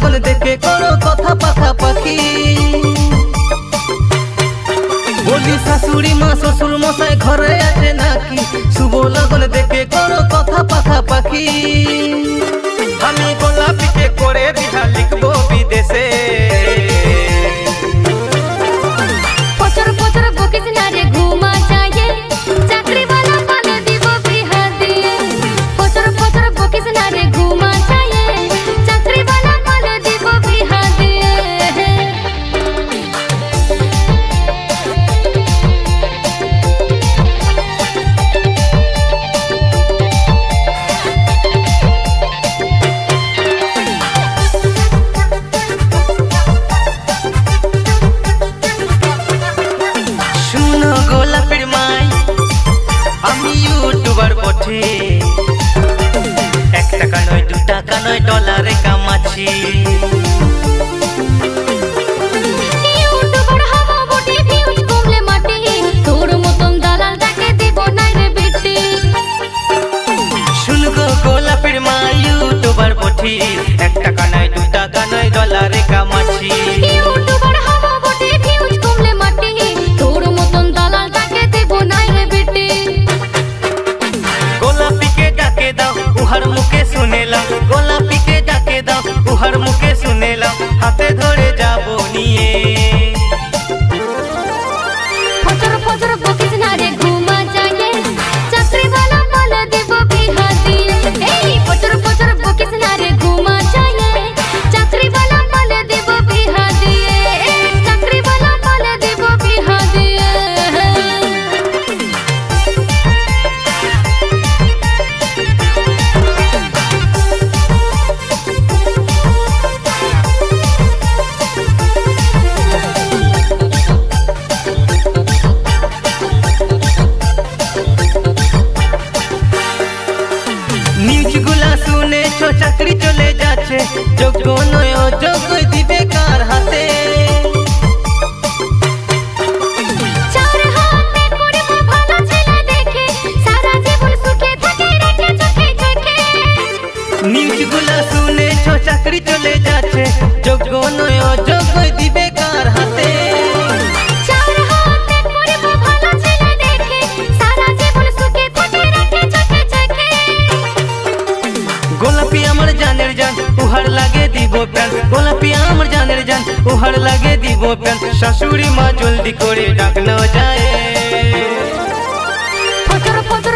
लगन देखे करो कथा पाखापाखी बोली शाশুড়ি মা শ্বশুর মশাই ঘরে আছে নাকি শুভ লগন দেখে করো কথা পাখাপাখি আমি গোলাপিকে করে বিহা লিখবো বিদেশে পচর পচর বকিস না রে ঘুমা যায় চাকরি वाला পালে দিব বিহা দিয়ে পচর পচর বকিস না রে ঘুমা যায় চাকরি वाला পালে দিব বিহা দিয়ে এক টাকা নয় 2 টাকা নয় ডলারে কামাচ্ছি ইউটিউবার হব বটে ভিউজ কমলে মাটি তোর মতন দালাল তাকে দেব না রে বেটি শুন গো গোলাপের মা ইউটিউবার বটি 1 টাকা নয় 2 টাকা নয় ডলারে কামাচ্ছি ইউটিউবার হব বটে ভিউজ কমলে মাটি তোর মতন দালাল তাকে দেব না রে বেটি গোলাপিকে ডাকে দাও উহার মুখে শুনেলাম গোলাপিকে ডাকে দাও উহার মুখে শুনেলাম হাতে ধরে যাব নিয়ে ফজর ফজর বকিস না রে ঘুমা যায় চাকরি वाला পালে দেব বিহা দিয়ে এই ফজর ফজর বকিস না রে ঘুমা যায় চাকরি वाला পালে দেব বিহা দিয়ে চাকরি वाला পালে দেব বিহা দিয়ে নিউজগুলা শুনেছো চাকরি চলে যাচ্ছে যোগ্য নয় অযোগ্য দিবে কার হাতে চার হাতে করব ভালো ছেলে দেখে সারা জীবন সুখে থাকে রেখে চোখে চোখে নিউজগুলা শুনেছো চাকরি চলে যাচ্ছে যোগ্য নয় অযোগ্য দিবে কার হাতে চার হাতে করব ভালো ছেলে দেখে সারা জীবন সুখে থাকে রেখে চোখে চোখে গোলাপি আমার জানের জান উহার লাগে দিব প্যান গোলাপি আমার জানের জান উহার লাগে দিব প্যান শাশুড়ি মা জলদি করে ডাক না যায় ফজর ফজর